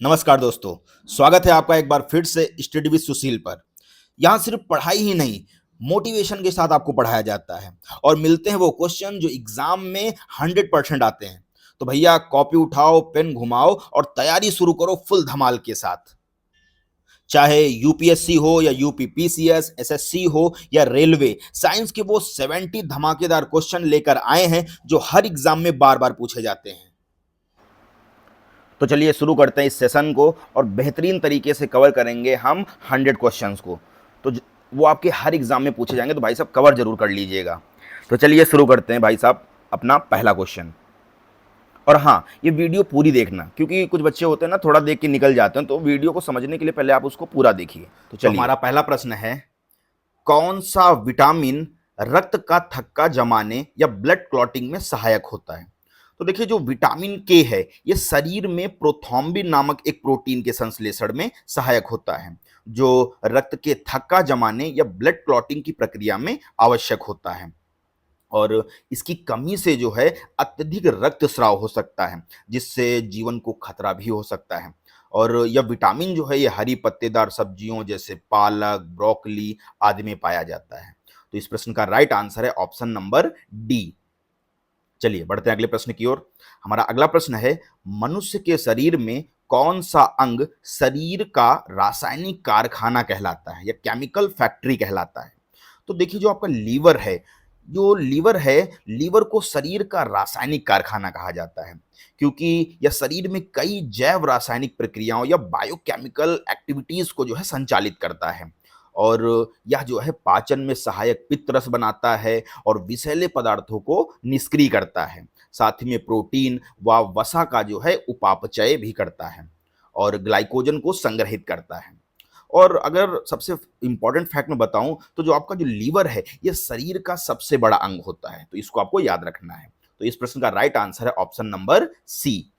नमस्कार दोस्तों। स्वागत है आपका एक बार फिर से स्टडी विद सुशील पर। यहाँ सिर्फ पढ़ाई ही नहीं, मोटिवेशन के साथ आपको पढ़ाया जाता है और मिलते हैं वो क्वेश्चन जो एग्जाम में 100% आते हैं। तो भैया कॉपी उठाओ, पेन घुमाओ और तैयारी शुरू करो फुल धमाल के साथ। चाहे यूपीएससी हो या यूपीपीसीएस, एसएससी हो या रेलवे, साइंस के वो 70 धमाकेदार क्वेश्चन लेकर आए हैं जो हर एग्जाम में बार बार पूछे जाते हैं। तो चलिए शुरू करते हैं इस सेशन को और बेहतरीन तरीके से कवर करेंगे हम 100 क्वेश्चंस को। तो वो आपके हर एग्जाम में पूछे जाएंगे, तो भाई साहब कवर जरूर कर लीजिएगा। तो चलिए शुरू करते हैं भाई साहब अपना पहला क्वेश्चन। और हाँ, ये वीडियो पूरी देखना, क्योंकि कुछ बच्चे होते हैं ना थोड़ा देख के निकल जाते हैं, तो वीडियो को समझने के लिए पहले आप उसको पूरा देखिए। तो चलिए, हमारा पहला प्रश्न है, कौन सा विटामिन रक्त का थक्का जमाने या ब्लड क्लॉटिंग में सहायक होता है? तो देखिए, जो विटामिन के है ये शरीर में प्रोथ्रोम्बिन नामक एक प्रोटीन के संश्लेषण में सहायक होता है, जो रक्त के थक्का जमाने या ब्लड क्लॉटिंग की प्रक्रिया में आवश्यक होता है। और इसकी कमी से जो है अत्यधिक रक्तस्राव हो सकता है, जिससे जीवन को खतरा भी हो सकता है। और यह विटामिन जो है ये हरी पत्तेदार सब्जियों जैसे पालक, ब्रोकली आदि में पाया जाता है। तो इस प्रश्न का राइट आंसर है ऑप्शन नंबर डी। चलिए बढ़ते हैं अगले प्रश्न की ओर। हमारा अगला प्रश्न है, मनुष्य के शरीर में कौन सा अंग शरीर का रासायनिक कारखाना कहलाता है या केमिकल फैक्ट्री कहलाता है? तो देखिए, जो आपका लीवर है, लीवर को शरीर का रासायनिक कारखाना कहा जाता है, क्योंकि यह शरीर में कई जैव रासायनिक प्रक्रियाओं या बायोकेमिकल एक्टिविटीज को जो है संचालित करता है। और यह जो है पाचन में सहायक पित्त रस बनाता है और विषैले पदार्थों को निष्क्रिय करता है। साथ ही में प्रोटीन व वसा का जो है उपापचय भी करता है और ग्लाइकोजन को संग्रहित करता है। और अगर सबसे इंपॉर्टेंट फैक्ट मैं बताऊं, तो जो आपका जो लीवर है ये शरीर का सबसे बड़ा अंग होता है, तो इसको आपको याद रखना है। तो इस प्रश्न का राइट आंसर है ऑप्शन नंबर सी।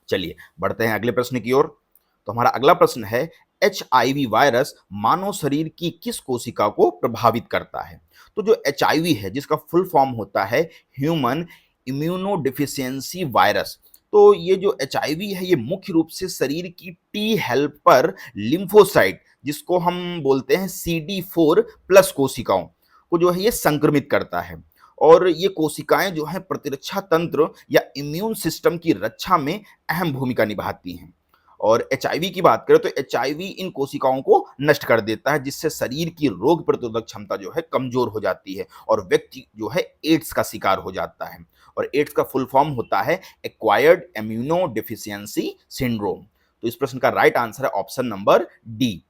चलिए बढ़ते हैं अगले प्रश्न की ओर। तो हमारा अगला प्रश्न है, एचआईवी वायरस मानव शरीर की किस कोशिका को प्रभावित करता है? तो जो एचआईवी है, जिसका फुल फॉर्म होता है ह्यूमन इम्यूनोडिफिशियंसी वायरस, तो ये जो एचआईवी है ये मुख्य रूप से शरीर की टी हेल्पर लिम्फोसाइट, जिसको हम बोलते हैं CD4+ कोशिकाओं को जो है ये संक्रमित करता है। और ये कोशिकाएं जो है प्रतिरक्षा तंत्र या इम्यून सिस्टम की रक्षा में अहम भूमिका निभाती हैं। और एचआईवी की बात करें तो एचआईवी इन कोशिकाओं को नष्ट कर देता है, जिससे शरीर की रोग प्रतिरोधक क्षमता जो है कमजोर हो जाती है और व्यक्ति जो है एड्स का शिकार हो जाता है। और एड्स का फुल फॉर्म होता है एक्वायर्ड इम्यूनो डिफिशियंसी सिंड्रोम। तो इस प्रश्न का राइट आंसर है ऑप्शन नंबर डी।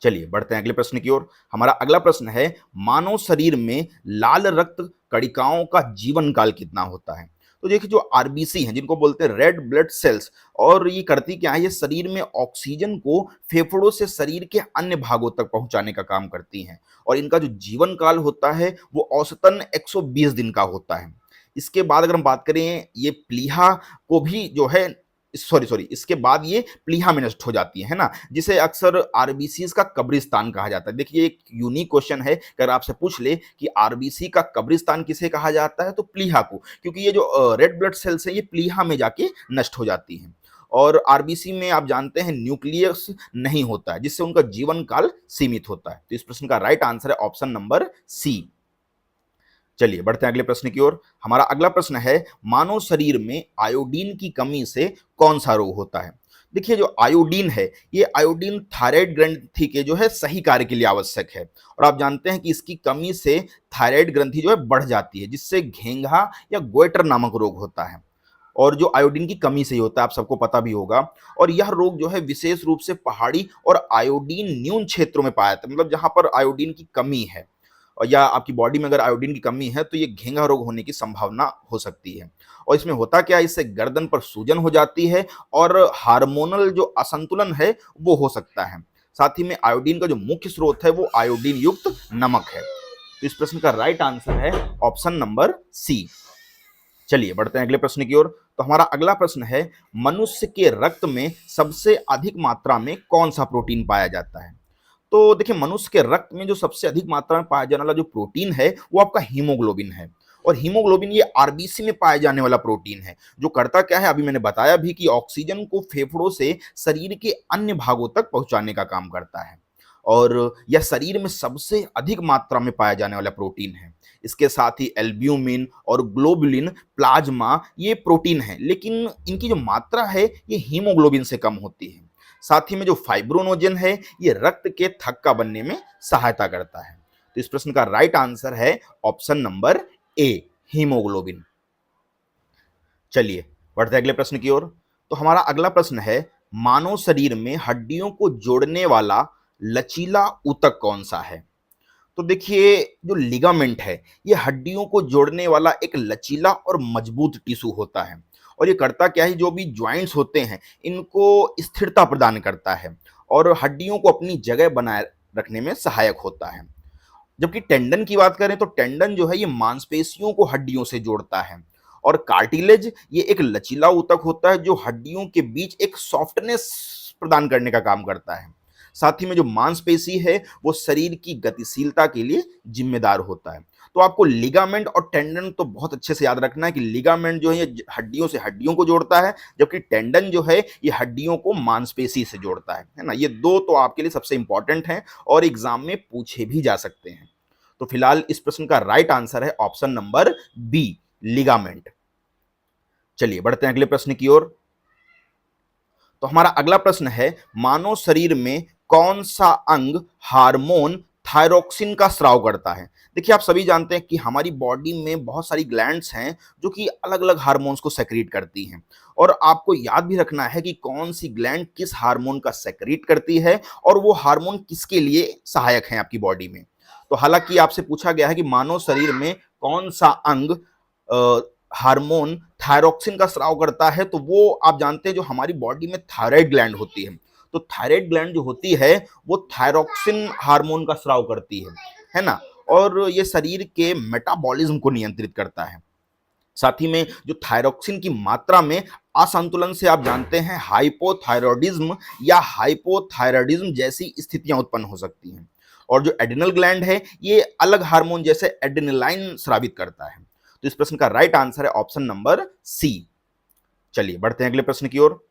चलिए बढ़ते हैं अगले प्रश्न की ओर। हमारा अगला प्रश्न है, मानव शरीर में लाल रक्त कणिकाओं का जीवन काल कितना होता है? तो देखिए, जो आरबीसी हैं जिनको बोलते हैं रेड ब्लड सेल्स, और ये करती क्या है, ये शरीर में ऑक्सीजन को फेफड़ों से शरीर के अन्य भागों तक पहुंचाने का काम करती हैं। और इनका जो जीवन काल होता है वो औसतन 120 दिन का होता है। इसके बाद अगर हम बात करें, ये प्लीहा को भी जो है सॉरी इसके बाद ये प्लीहा में नष्ट हो जाती है ना, जिसे अक्सर आरबीसीज का कब्रिस्तान कहा जाता है। देखिए, एक यूनिक क्वेश्चन है, अगर आपसे पूछ ले कि आरबीसी का कब्रिस्तान किसे कहा जाता है, तो प्लीहा को, क्योंकि ये जो रेड ब्लड सेल्स है ये प्लीहा में जाके नष्ट हो जाती हैं। और आरबीसी में आप जानते हैं न्यूक्लियस नहीं होता है, जिससे उनका जीवन काल सीमित होता है। तो इस प्रश्न का राइट आंसर है ऑप्शन नंबर सी। चलिए बढ़ते हैं अगले प्रश्न की ओर। हमारा अगला प्रश्न है, मानव शरीर में आयोडीन की कमी से कौन सा रोग होता है? देखिए, जो आयोडीन है ये आयोडीन थायराइड ग्रंथि के जो है सही कार्य के लिए आवश्यक है। और आप जानते हैं कि इसकी कमी से थायराइड ग्रंथि जो है बढ़ जाती है, जिससे घेंघा या गोइटर नामक रोग होता है। और जो आयोडीन की कमी से ही होता है, आप सबको पता भी होगा। और यह रोग जो है विशेष रूप से पहाड़ी और आयोडीन न्यून क्षेत्रों में पाया जाता है, मतलब जहां पर आयोडीन की कमी है और या आपकी बॉडी में अगर आयोडीन की कमी है तो ये घेंघा रोग होने की संभावना हो सकती है। और इसमें होता क्या है, इससे गर्दन पर सूजन हो जाती है और हार्मोनल जो असंतुलन है वो हो सकता है। साथ ही में आयोडीन का जो मुख्य स्रोत है वो आयोडीन युक्त नमक है। तो इस प्रश्न का राइट आंसर है ऑप्शन नंबर सी। चलिए बढ़ते हैं अगले प्रश्न की ओर। तो हमारा अगला प्रश्न है, मनुष्य के रक्त में सबसे अधिक मात्रा में कौन सा प्रोटीन पाया जाता है? तो देखिए, मनुष्य के रक्त में जो सबसे अधिक मात्रा में पाया जाने वाला जो प्रोटीन है वो आपका हीमोग्लोबिन है। और हीमोग्लोबिन ये आरबीसी में पाए जाने वाला प्रोटीन है, जो करता क्या है, अभी मैंने बताया भी कि ऑक्सीजन को फेफड़ों से शरीर के अन्य भागों तक पहुंचाने का काम करता है। और यह शरीर में सबसे अधिक मात्रा में पाया जाने वाला प्रोटीन है। इसके साथ ही एल्ब्यूमिन और ग्लोबुलिन, प्लाज्मा ये प्रोटीन है, लेकिन इनकी जो मात्रा है ये हीमोग्लोबिन से कम होती है। साथ ही में जो फाइब्रोनोजन है ये रक्त के थक्का बनने में सहायता करता है। तो इस प्रश्न का राइट आंसर है ऑप्शन नंबर ए, हीमोग्लोबिन। चलिए बढ़ते अगले प्रश्न की ओर। तो हमारा अगला प्रश्न है, मानव शरीर में हड्डियों को जोड़ने वाला लचीला ऊतक कौन सा है? तो देखिए, जो लिगामेंट है ये हड्डियों को जोड़ने वाला एक लचीला और मजबूत टिश्यू होता है। और ये करता क्या है, जो भी ज्वाइंट्स होते हैं इनको स्थिरता प्रदान करता है और हड्डियों को अपनी जगह बनाए रखने में सहायक होता है। जबकि टेंडन की बात करें तो टेंडन जो है ये मांसपेशियों को हड्डियों से जोड़ता है। और कार्टिलेज ये एक लचीला ऊतक होता है जो हड्डियों के बीच एक सॉफ्टनेस प्रदान करने का काम करता है। साथ ही में जो मांसपेशी है वो शरीर की गतिशीलता के लिए जिम्मेदार होता है। तो आपको लिगामेंट और टेंडन तो बहुत अच्छे से याद रखना है कि लिगामेंट जो है ये हड्डियों से हड्डियों को जोड़ता है, जबकि टेंडन जो है ये हड्डियों को मांसपेशी से जोड़ता है ना। ये दो तो आपके लिए सबसे इंपॉर्टेंट हैं और एग्जाम में पूछे भी जा सकते हैं। तो फिलहाल इस प्रश्न का राइट आंसर है ऑप्शन नंबर बी, लिगामेंट। चलिए बढ़ते हैं अगले प्रश्न की ओर। तो हमारा अगला प्रश्न है, मानव शरीर में कौन सा अंग हार्मोन थायरोक्सिन का स्राव करता है? देखिए, आप सभी जानते हैं कि हमारी बॉडी में बहुत सारी ग्लैंड्स हैं जो कि अलग अलग हार्मोन्स को सेक्रेट करती हैं। और आपको याद भी रखना है कि कौन सी ग्लैंड किस हार्मोन का सेक्रेट करती है और वो हार्मोन किसके लिए सहायक है आपकी बॉडी में। तो हालांकि आपसे पूछा गया है कि मानव शरीर में कौन सा अंग हार्मोन थायरोक्सिन का स्राव करता है, तो वो आप जानते हैं जो हमारी बॉडी में थायराइड ग्लैंड होती है। तो थायराइड ग्लैंड जो होती है वो थायरोक्सिन हार्मोन का स्राव करती है ना। और ये शरीर के मेटाबॉलिज्म को नियंत्रित करता है। साथ ही में जो थायरोक्सिन की मात्रा में असंतुलन से आप जानते हैं हाइपोथायरॉयडिज्म या हाइपोथायरॉयडिज्म जैसी स्थितियां उत्पन्न हो सकती हैं। और जो एड्रिनल ग्लैंड है ये अलग हार्मोन जैसे एड्रेनालाइन स्रावित करता है। तो इस प्रश्न का राइट आंसर है ऑप्शन नंबर सी। चलिए बढ़ते हैं अगले प्रश्न की ओर।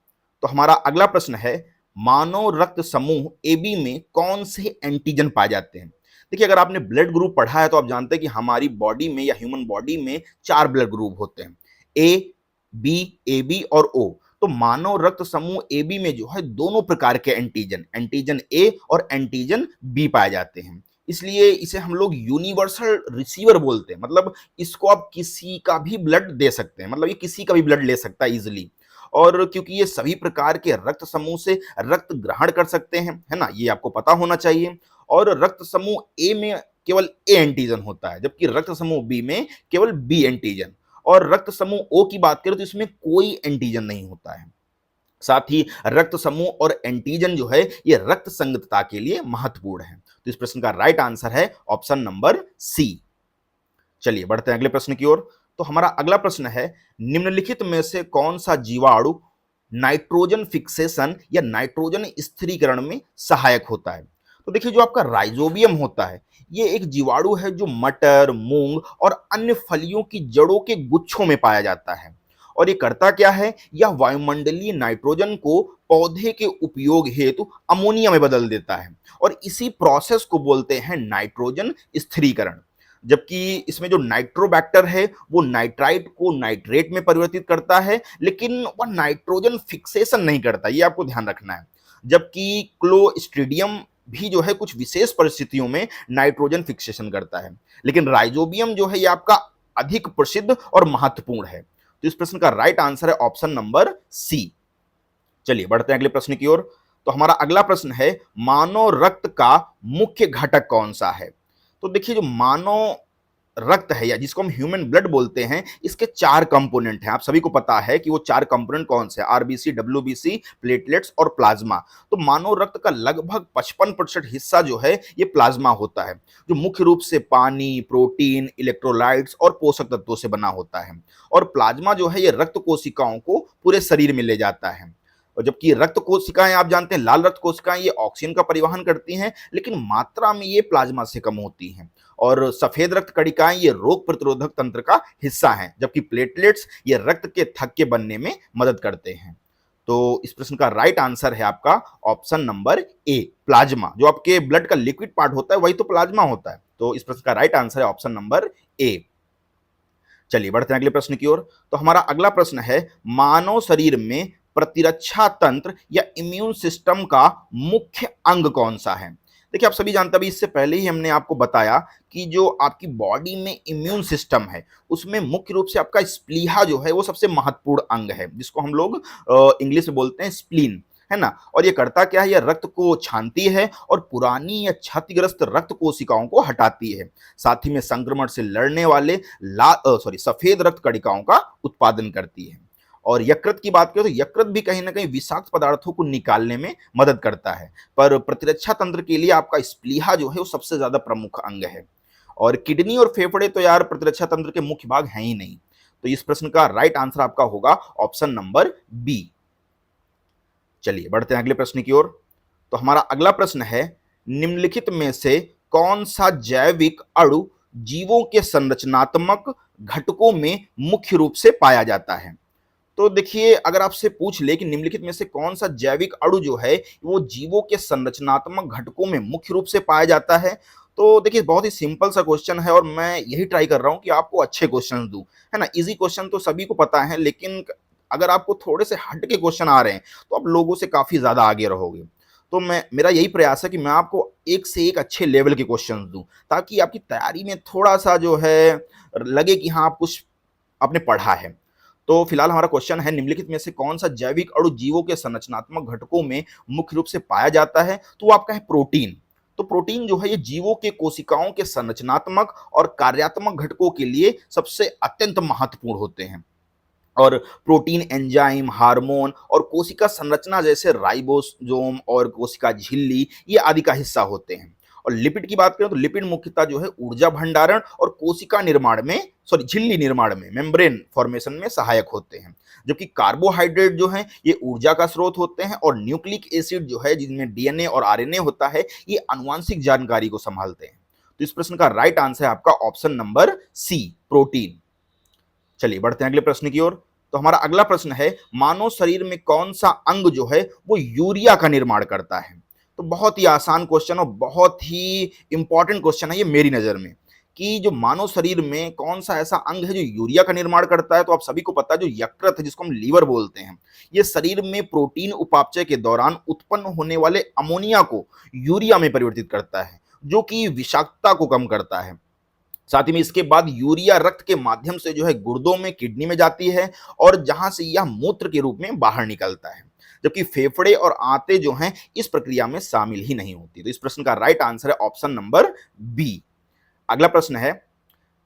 तो हमारा अगला प्रश्न है, मानव रक्त समूह ए बी में कौन से एंटीजन पाए जाते हैं? देखिए, अगर आपने ब्लड ग्रुप पढ़ा है तो आप जानते हैं कि हमारी बॉडी में या ह्यूमन बॉडी में 4 ब्लड ग्रुप होते हैं, ए बी, ए बी और ओ। तो मानव रक्त समूह ए बी में जो है दोनों प्रकार के एंटीजन, एंटीजन ए और एंटीजन बी पाए जाते हैं। इसलिए इसे हम लोग यूनिवर्सल रिसीवर बोलते हैं। मतलब इसको आप किसी का भी ब्लड दे सकते हैं, मतलब ये किसी का भी ब्लड ले सकता है इजिली। और क्योंकि ये सभी प्रकार के रक्त समूह से रक्त ग्रहण कर सकते हैं, है ना, ये आपको पता होना चाहिए। और रक्त समूह ए में केवल ए एंटीजन होता है, जबकि रक्त समूह बी में केवल बी एंटीजन। और रक्त समूह ओ की बात करें तो इसमें कोई एंटीजन नहीं होता है। साथ ही रक्त समूह और एंटीजन जो है ये रक्त संगतता के लिए महत्वपूर्ण है। तो इस प्रश्न का राइट आंसर है ऑप्शन नंबर सी। चलिए बढ़ते हैं अगले प्रश्न की ओर। तो हमारा अगला प्रश्न है, निम्नलिखित में से कौन सा जीवाणु नाइट्रोजन फिक्सेशन या नाइट्रोजन स्थिरीकरण में सहायक होता है? तो देखिए, जो आपका राइजोबियम होता है ये एक जीवाणु है जो मटर, मूंग और अन्य फलियों की जड़ों के गुच्छों में पाया जाता है। और ये करता क्या है, यह वायुमंडलीय नाइट्रोजन को पौधे के उपयोग हेतु अमोनिया में बदल देता है और इसी प्रोसेस को बोलते हैं नाइट्रोजन स्थिरीकरण। जबकि इसमें जो नाइट्रोबैक्टर है वो नाइट्राइट को नाइट्रेट में परिवर्तित करता है, लेकिन वह नाइट्रोजन फिक्सेशन नहीं करता, ये आपको ध्यान रखना है। जबकि क्लोस्ट्रीडियम भी जो है कुछ विशेष परिस्थितियों में नाइट्रोजन फिक्सेशन करता है, लेकिन राइजोबियम जो है ये आपका अधिक प्रसिद्ध और महत्वपूर्ण है। तो इस प्रश्न का राइट आंसर है ऑप्शन नंबर सी। चलिए बढ़ते हैं अगले प्रश्न की ओर। तो हमारा अगला प्रश्न है, मानव रक्त का मुख्य घटक कौन सा है? तो देखिए, जो मानव रक्त है या जिसको हम ह्यूमन ब्लड बोलते हैं इसके 4 कंपोनेंट हैं। आप सभी को पता है कि वो 4 कंपोनेंट कौन से हैं, आरबीसी, डब्ल्यूबीसी, प्लेटलेट्स और प्लाज्मा। तो मानव रक्त का लगभग 55% हिस्सा जो है ये प्लाज्मा होता है, जो मुख्य रूप से पानी, प्रोटीन, इलेक्ट्रोलाइट्स और पोषक तत्वों से बना होता है। और प्लाज्मा जो है ये रक्त कोशिकाओं को पूरे शरीर में ले जाता है। और जबकि रक्त कोशिकाएं आप जानते हैं, लाल रक्त कोशिकाएं ये ऑक्सीजन का परिवहन करती हैं, लेकिन मात्रा में ये प्लाज्मा से कम होती हैं। और सफेद रक्त कणिकाएं ये रोग प्रतिरोधक तंत्र का हिस्सा हैं, जबकि प्लेटलेट्स ये रक्त के थक्के बनने में मदद करते हैं। तो इस प्रश्न का राइट आंसर है आपका ऑप्शन नंबर ए, प्लाज्मा। जो आपके ब्लड का लिक्विड पार्ट होता है वही तो प्लाज्मा होता है। तो इस प्रश्न का राइट आंसर है ऑप्शन नंबर ए। चलिए बढ़ते हैं अगले प्रश्न की ओर। तो हमारा अगला प्रश्न है, मानव शरीर में प्रतिरक्षा तंत्र या इम्यून सिस्टम का मुख्य अंग कौन सा है? देखिए आप सभी जानते हैं, अभी इससे पहले ही हमने आपको बताया कि जो आपकी बॉडी में इम्यून सिस्टम है उसमें मुख्य रूप से आपका स्प्लीहा जो है वो सबसे महत्वपूर्ण अंग है, जिसको हम लोग इंग्लिश में बोलते हैं स्प्लीन, है ना। और ये करता क्या है, ये रक्त को छानती है और पुरानी या क्षतिग्रस्त रक्त कोशिकाओं को हटाती है। साथ ही में संक्रमण से लड़ने वाले सफेद रक्त कणिकाओं का उत्पादन करती है। और यकृत की बात करें तो यकृत भी कहीं ना कहीं विषाक्त पदार्थों को निकालने में मदद करता है। पर प्रतिरक्षा तंत्र के लिए आपका स्प्लीहा जो है वो सबसे ज्यादा प्रमुख अंग है। और किडनी और फेफड़े तो यार प्रतिरक्षा तंत्र के मुख्य भाग हैं ही नहीं। तो इस प्रश्न का राइट आंसर आपका होगा ऑप्शन नंबर बी। चलिए बढ़ते हैं अगले प्रश्न की ओर। तो हमारा अगला प्रश्न है, निम्नलिखित में से कौन सा जैविक अणु जीवों के संरचनात्मक घटकों में मुख्य रूप से पाया जाता है? तो देखिए अगर आपसे पूछ ले कि निम्नलिखित में से कौन सा जैविक अणु जो है वो जीवों के संरचनात्मक घटकों में मुख्य रूप से पाया जाता है, तो देखिए बहुत ही सिंपल सा क्वेश्चन है और मैं यही ट्राई कर रहा हूं कि आपको अच्छे क्वेश्चन दूं, है ना। इजी क्वेश्चन तो सभी को पता है, लेकिन अगर आपको थोड़े से हट के क्वेश्चन आ रहे हैं तो आप लोगों से काफी ज्यादा आगे रहोगे। तो मेरा यही प्रयास है कि मैं आपको एक से एक अच्छे लेवल के क्वेश्चन दूं, ताकि आपकी तैयारी में थोड़ा सा जो है लगे कि हाँ आप कुछ आपने पढ़ा है। तो फिलहाल हमारा क्वेश्चन है, निम्नलिखित में से कौन सा जैविक अणु जीवों के संरचनात्मक घटकों में मुख्य रूप से पाया जाता है? तो वो आपका है प्रोटीन। तो प्रोटीन जो है ये जीवों के कोशिकाओं के संरचनात्मक और कार्यात्मक घटकों के लिए सबसे अत्यंत महत्वपूर्ण होते हैं। और प्रोटीन एंजाइम, हार्मोन और कोशिका संरचना जैसे राइबोसोम और कोशिका झिल्ली ये आदि का हिस्सा होते हैं। और लिपिड की बात करें तो लिपिड मुख्यतः जो है ऊर्जा भंडारण और कोशिका निर्माण में झिल्ली निर्माण में, मेम्ब्रेन फॉर्मेशन में सहायक होते हैं। जबकि कार्बोहाइड्रेट जो है ये ऊर्जा का स्रोत होते हैं। और न्यूक्लिक एसिड जो है जिनमें डीएनए और आरएनए होता है ये आनुवांशिक जानकारी को संभालते हैं। तो इस प्रश्न का राइट आंसर है आपका ऑप्शन नंबर सी, प्रोटीन। चलिए बढ़ते हैं अगले प्रश्न की ओर। तो हमारा अगला प्रश्न है, मानव शरीर में कौन सा अंग जो है वो यूरिया का निर्माण करता है? तो बहुत ही आसान क्वेश्चन और बहुत ही इंपॉर्टेंट क्वेश्चन है ये मेरी नजर में, कि जो मानव शरीर में कौन सा ऐसा अंग है जो यूरिया का निर्माण करता है। तो आप सभी को पता है जो यकृत है, जिसको हम लीवर बोलते हैं, ये शरीर में प्रोटीन उपापचय के दौरान उत्पन्न होने वाले अमोनिया को यूरिया में परिवर्तित करता है, जो कि विषाक्तता को कम करता है। साथ ही में इसके बाद यूरिया रक्त के माध्यम से जो है गुर्दों में, किडनी में जाती है और जहां से यह मूत्र के रूप में बाहर निकलता है। जबकि फेफड़े और आंतें जो हैं इस प्रक्रिया में शामिल ही नहीं होती। तो इस प्रश्न का राइट आंसर है ऑप्शन नंबर बी। अगला प्रश्न है,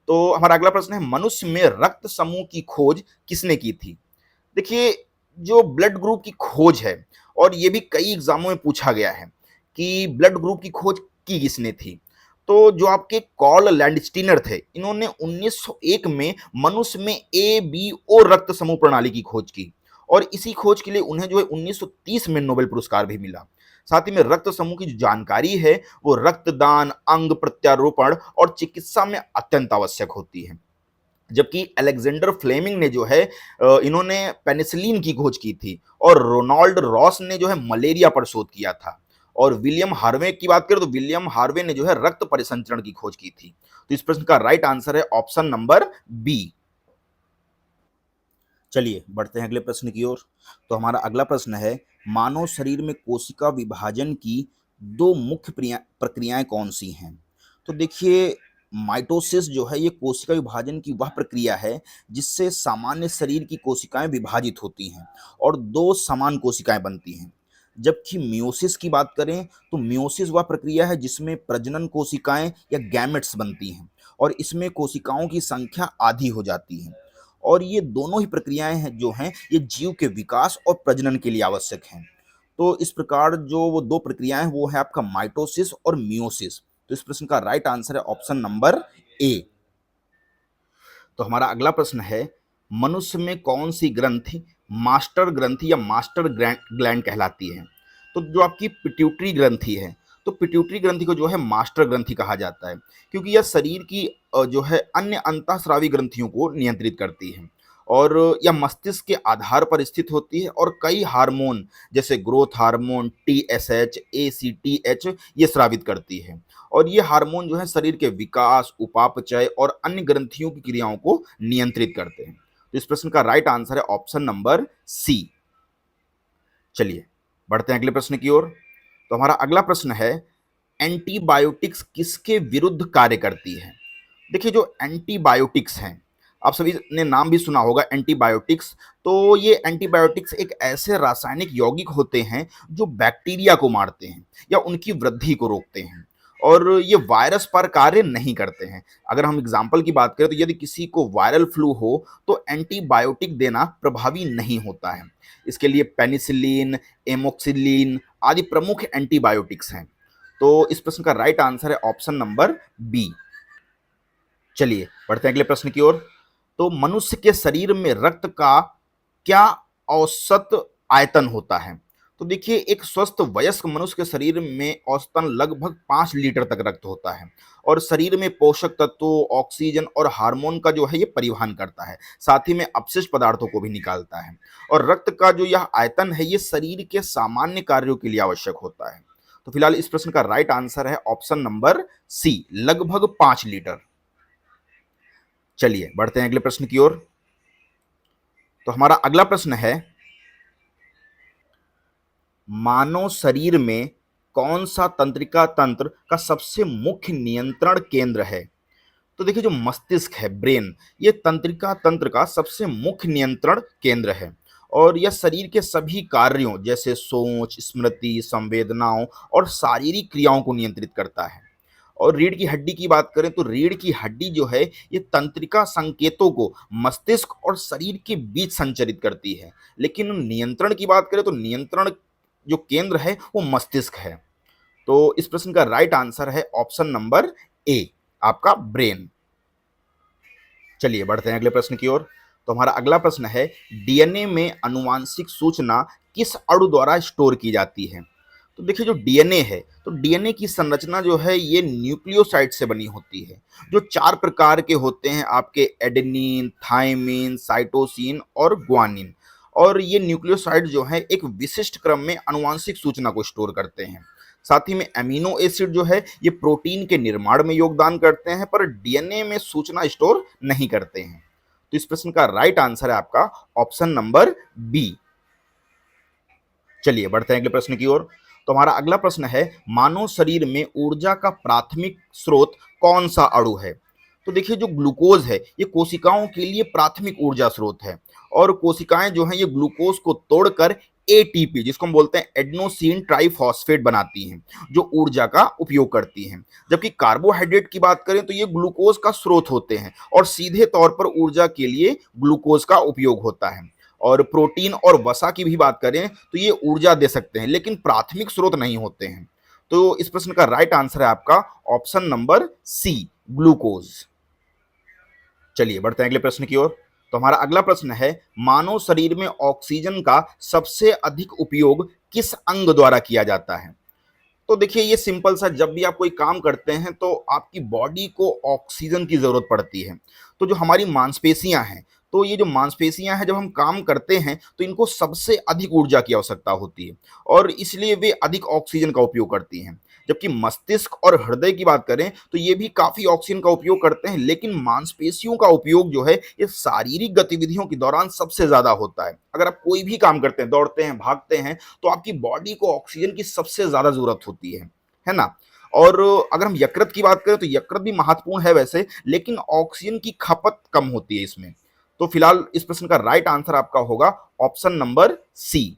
तो हमारा अगला प्रश्न है, मनुष्य में रक्त समूह की खोज किसने की थी? देखिए जो ब्लड ग्रुप की खोज है, और ये भी कई एग्जामों में पूछा गया है कि ब्लड ग्रुप की खोज की किसने थी, तो जो आपके कॉल लैंडस्टीनर थे, इन्होंने 1901 में मनुष्य में ए बी ओ रक्त समूह प्रणाली की खोज की। और इसी खोज के लिए उन्हें जो है 1930 में नोबेल पुरस्कार भी मिला। साथ ही में रक्त समूह की जो जानकारी है वो रक्तदान, अंग प्रत्यारोपण और चिकित्सा में अत्यंत आवश्यक होती है। जबकि अलेक्जेंडर फ्लेमिंग ने जो है इन्होंने पेनिसिलिन की खोज की थी। और रोनाल्ड रॉस ने जो है मलेरिया पर शोध किया था। और विलियम हार्वे की बात करें तो विलियम हार्वे ने जो है रक्त परिसंचरण की खोज की थी। तो इस प्रश्न का राइट आंसर है ऑप्शन नंबर बी। चलिए बढ़ते हैं अगले प्रश्न की ओर। तो हमारा अगला प्रश्न है, मानव शरीर में कोशिका विभाजन की दो मुख्य प्रक्रियाएं कौन सी हैं? तो देखिए माइटोसिस जो है ये कोशिका विभाजन की वह प्रक्रिया है जिससे सामान्य शरीर की कोशिकाएं विभाजित होती हैं और दो समान कोशिकाएं बनती हैं। जबकि मियोसिस की बात करें तो मियोसिस वह प्रक्रिया है जिसमें प्रजनन कोशिकाएं या गैमेट्स बनती हैं और इसमें कोशिकाओं की संख्या आधी हो जाती है। और ये दोनों ही प्रक्रियाएं हैं जो हैं ये जीव के विकास और प्रजनन के लिए आवश्यक हैं। तो इस प्रकार जो वो दो प्रक्रियाएं वो है आपका माइटोसिस और मियोसिस। तो इस प्रश्न का राइट आंसर है ऑप्शन नंबर ए। तो हमारा अगला प्रश्न है, मनुष्य में कौन सी ग्रंथि मास्टर ग्रंथि या मास्टर ग्लैंड कहलाती है। तो जो आपकी पिट्यूटरी ग्रंथि है, तो पिट्यूटरी ग्रंथि को जो है मास्टर ग्रंथि कहा जाता है, क्योंकि यह शरीर की जो है अन्य अंतःस्रावी ग्रंथियों को नियंत्रित करती है और यह मस्तिष्क के आधार पर स्थित होती है और कई हार्मोन जैसे ग्रोथ हार्मोन, टीएसएच, एसीटीएच ये स्रावित करती है। और ये हार्मोन जो है शरीर के विकास, उपापचय और अन्य ग्रंथियों की क्रियाओं को नियंत्रित करते हैं। तो इस प्रश्न का राइट आंसर है ऑप्शन नंबर सी। चलिए बढ़ते हैं अगले प्रश्न की ओर। तो हमारा अगला प्रश्न है, एंटीबायोटिक्स किसके विरुद्ध कार्य करती है? देखिए जो एंटीबायोटिक्स हैं, आप सभी ने नाम भी सुना होगा एंटीबायोटिक्स। तो ये एंटीबायोटिक्स एक ऐसे रासायनिक यौगिक होते हैं जो बैक्टीरिया को मारते हैं या उनकी वृद्धि को रोकते हैं और ये वायरस पर कार्य नहीं करते हैं। अगर हम एग्जाम्पल की बात करें तो यदि किसी को वायरल फ्लू हो तो एंटीबायोटिक देना प्रभावी नहीं होता है। इसके लिए पेनिसिलिन, एमोक्सिलिन आदि प्रमुख एंटीबायोटिक्स हैं। तो इस प्रश्न का राइट आंसर है ऑप्शन नंबर बी। चलिए बढ़ते हैं अगले प्रश्न की ओर। तो मनुष्य के शरीर में रक्त का क्या औसत आयतन होता है? तो देखिए एक स्वस्थ वयस्क मनुष्य के शरीर में औसतन लगभग 5 लीटर तक रक्त होता है और शरीर में पोषक तत्वों, ऑक्सीजन और हार्मोन का जो है ये परिवहन करता है, साथ ही में अपशिष्ट पदार्थों को भी निकालता है। और रक्त का जो यह आयतन है ये शरीर के सामान्य कार्यों के लिए आवश्यक होता है। तो फिलहाल इस प्रश्न का राइट आंसर है ऑप्शन नंबर सी, लगभग 5 लीटर। चलिए बढ़ते हैं अगले प्रश्न की ओर। तो हमारा अगला प्रश्न है, मानव शरीर में कौन सा तंत्रिका तंत्र का सबसे मुख्य नियंत्रण केंद्र है? तो देखिए जो मस्तिष्क है, ब्रेन, ये तंत्रिका तंत्र का सबसे मुख्य नियंत्रण केंद्र है और यह शरीर के सभी कार्यों जैसे सोच, स्मृति, संवेदनाओं और शारीरिक क्रियाओं को नियंत्रित करता है। और रीढ़ की हड्डी की बात करें तो रीढ़ की हड्डी जो है ये तंत्रिका संकेतों को मस्तिष्क और शरीर के बीच संचरित करती है। लेकिन नियंत्रण की बात करें तो नियंत्रण जो केंद्र है वो मस्तिष्क है। तो इस प्रश्न का राइट आंसर है ऑप्शन नंबर ए, आपका ब्रेन। चलिए बढ़ते हैं अगले प्रश्न की ओर। तो हमारा अगला प्रश्न है, डीएनए में आनुवांशिक सूचना किस अणु द्वारा स्टोर की जाती है? तो देखिए जो डीएनए है, तो डीएनए की संरचना जो है ये न्यूक्लियोसाइड से बनी होती है जो 4 प्रकार के होते हैं आपके, एडेनिन, थाइमिन, साइटोसिन और ग्वानिन। और ये न्यूक्लियोसाइड जो है एक विशिष्ट क्रम में आनुवांशिक सूचना को स्टोर करते हैं। साथ ही में अमीनो एसिड जो है ये प्रोटीन के निर्माण में योगदान करते हैं पर डीएनए में सूचना स्टोर नहीं करते हैं। तो इस प्रश्न का राइट आंसर है आपका ऑप्शन नंबर बी। चलिए बढ़ते हैं अगले प्रश्न की ओर। तो हमारा अगला प्रश्न है, मानव शरीर में ऊर्जा का प्राथमिक स्रोत कौन सा अणु है? तो देखिए जो ग्लूकोज है ये कोशिकाओं के लिए प्राथमिक ऊर्जा स्रोत है और कोशिकाएं जो हैं ये ग्लूकोज को तोड़कर एटीपी, जिसको हम बोलते हैं एडेनोसिन ट्राइफॉस्फेट, बनाती हैं जो ऊर्जा का उपयोग करती हैं। जबकि कार्बोहाइड्रेट की बात करें तो ये ग्लूकोज का स्रोत होते हैं और सीधे तौर पर ऊर्जा के लिए ग्लूकोज का उपयोग होता है। और प्रोटीन और वसा की भी बात करें तो ये ऊर्जा दे सकते हैं लेकिन प्राथमिक स्रोत नहीं होते हैं। तो इस प्रश्न का राइट आंसर है आपका ऑप्शन नंबर सी, ग्लूकोज। चलिए बढ़ते हैं अगले प्रश्न की ओर। तो हमारा अगला प्रश्न है, मानव शरीर में ऑक्सीजन का सबसे अधिक उपयोग किस अंग द्वारा किया जाता है? तो देखिए ये सिंपल सा, जब भी आप कोई काम करते हैं तो आपकी बॉडी को ऑक्सीजन की ज़रूरत पड़ती है। तो जो हमारी मांसपेशियां हैं, तो ये जो मांसपेशियां हैं जब हम काम करते हैं तो इनको सबसे अधिक ऊर्जा की आवश्यकता होती है और इसलिए वे अधिक ऑक्सीजन का उपयोग करती हैं। जबकि मस्तिष्क और हृदय की बात करें तो ये भी काफ़ी ऑक्सीजन का उपयोग करते हैं लेकिन मांसपेशियों का उपयोग जो है ये शारीरिक गतिविधियों के दौरान सबसे ज़्यादा होता है। अगर आप कोई भी काम करते हैं, दौड़ते हैं, भागते हैं, तो आपकी बॉडी को ऑक्सीजन की सबसे ज़्यादा ज़रूरत होती है ना? और अगर हम यकृत की बात करें तो यकृत भी महत्वपूर्ण है वैसे, लेकिन ऑक्सीजन की खपत कम होती है इसमें। तो फिलहाल इस प्रश्न का राइट आंसर आपका होगा ऑप्शन नंबर सी।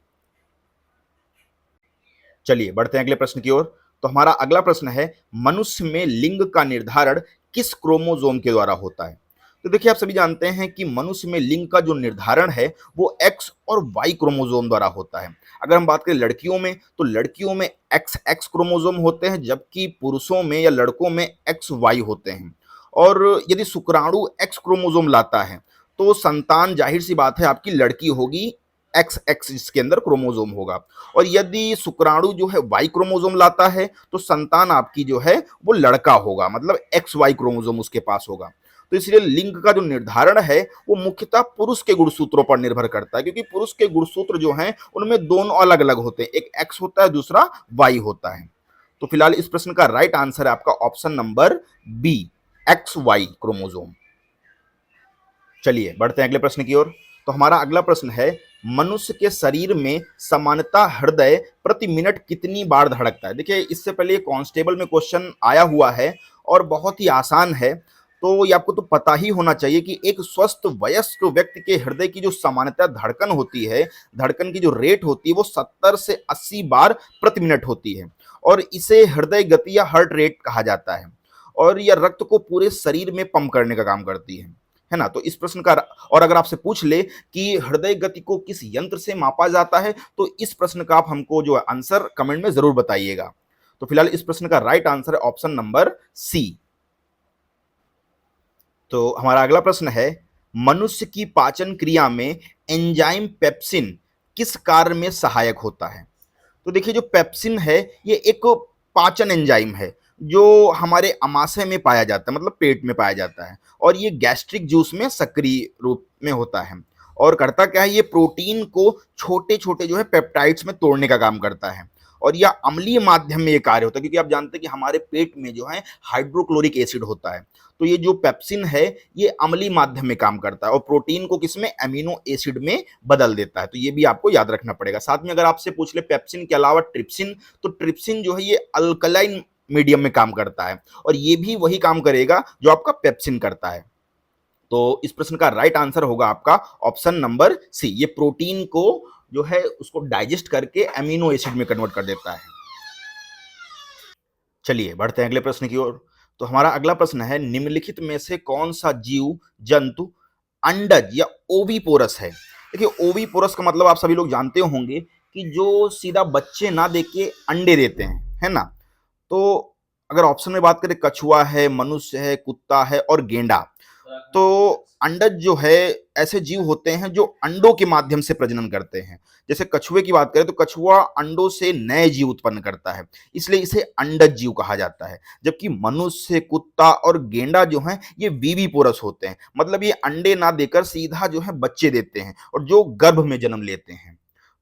चलिए बढ़ते हैं अगले प्रश्न की ओर। तो हमारा अगला प्रश्न है, मनुष्य में लिंग का निर्धारण किस क्रोमोसोम के द्वारा होता है? तो देखिए आप सभी जानते हैं कि मनुष्य में लिंग का जो निर्धारण है वो एक्स और वाई क्रोमोसोम द्वारा होता है। अगर हम बात करें लड़कियों में तो लड़कियों में एक्स एक्स क्रोमोसोम होते हैं जबकि पुरुषों में या लड़कों में एक्स वाई होते हैं। और यदि शुक्राणु एक्स क्रोमोसोम लाता है तो संतान जाहिर सी बात है आपकी लड़की होगी, एक्स एक्स इसके अंदर क्रोमोसोम होगा। और यदि शुक्राणु जो है वाई क्रोमोसोम लाता है तो संतान आपकी जो है वो लड़का होगा, मतलब एक्स वाई क्रोमोसोम उसके पास होगा। तो इसलिए लिंग का जो निर्धारण है वो मुख्यतः पुरुष के गुणसूत्रों पर निर्भर करता है, क्योंकि पुरुष के गुणसूत्र जो हैं उनमें दोनों अलग अलग होते हैं, एक एक्स होता है दूसरा वाई होता है। तो फिलहाल इस प्रश्न का राइट आंसर है आपका option number B, X Y chromosome. चलिए बढ़ते हैं अगले प्रश्न की ओर। तो हमारा अगला प्रश्न है, मनुष्य के शरीर में सामान्यतः हृदय प्रति मिनट कितनी बार धड़कता है? देखिए इससे पहले कांस्टेबल में क्वेश्चन आया हुआ है और बहुत ही आसान है, तो ये आपको तो पता ही होना चाहिए कि एक स्वस्थ वयस्क व्यक्ति के हृदय की जो सामान्यतः धड़कन होती है, धड़कन की जो रेट होती है वो 70 से 80 बार प्रति मिनट होती है, और इसे हृदय गति या हार्ट रेट कहा जाता है। और यह रक्त को पूरे शरीर में पंप करने का काम करती है ना। तो इस प्रश्न का, और अगर आपसे पूछ ले कि हृदय गति को किस यंत्र से मापा जाता है, तो इस प्रश्न का आप हमको जो है आंसर कमेंट में जरूर बताइएगा। तो फिलहाल इस प्रश्न का राइट आंसर है ऑप्शन नंबर सी। तो हमारा अगला प्रश्न है, मनुष्य की पाचन क्रिया में एंजाइम पेप्सिन किस कार्य में सहायक होता है? तो देखिए जो पेप्सिन है ये एक पाचन एंजाइम है जो हमारे अमाशय में पाया जाता है, मतलब पेट में पाया जाता है, और ये गैस्ट्रिक जूस में सक्रिय रूप में होता है। और करता क्या है, ये प्रोटीन को छोटे छोटे जो है पेप्टाइड्स में तोड़ने का काम करता है, और यह अम्लीय माध्यम में ये कार्य होता है, क्योंकि आप जानते हैं कि हमारे पेट में जो है हाइड्रोक्लोरिक एसिड होता है। तो ये जो पेप्सिन है ये अम्लीय माध्यम में काम करता है और प्रोटीन को किसमें, एमिनो एसिड में बदल देता है। तो ये भी आपको याद रखना पड़ेगा। साथ में अगर आपसे पूछ ले पेप्सिन के अलावा ट्रिप्सिन, तो ट्रिप्सिन जो है ये अल्कलाइन मीडियम में काम करता है, और ये भी वही काम करेगा जो आपका पेप्सिन करता है। तो इस प्रश्न का राइट आंसर होगा आपका ऑप्शन नंबर सी, ये प्रोटीन को जो है उसको डाइजेस्ट करके एमिनो एसिड में कन्वर्ट कर देता है। चलिए बढ़ते हैं अगले प्रश्न की ओर। तो हमारा अगला प्रश्न है, निम्नलिखित में से कौन सा जीव जंतु अंडज या ओविपोरस है? देखिए ओविपोरस का मतलब आप सभी लोग जानते होंगे कि जो सीधा बच्चे ना दे के अंडे देते हैं, है ना। तो अगर ऑप्शन में बात करें, कछुआ है, मनुष्य है, कुत्ता है और गेंडा। तो अंडज जो है ऐसे जीव होते हैं जो अंडों के माध्यम से प्रजनन करते हैं। जैसे कछुए की बात करें तो कछुआ अंडों से नए जीव उत्पन्न करता है, इसलिए इसे अंडज जीव कहा जाता है। जबकि मनुष्य, कुत्ता और गेंडा जो हैं ये विविपोरस होते हैं, मतलब ये अंडे ना देकर सीधा जो है बच्चे देते हैं और जो गर्भ में जन्म लेते हैं।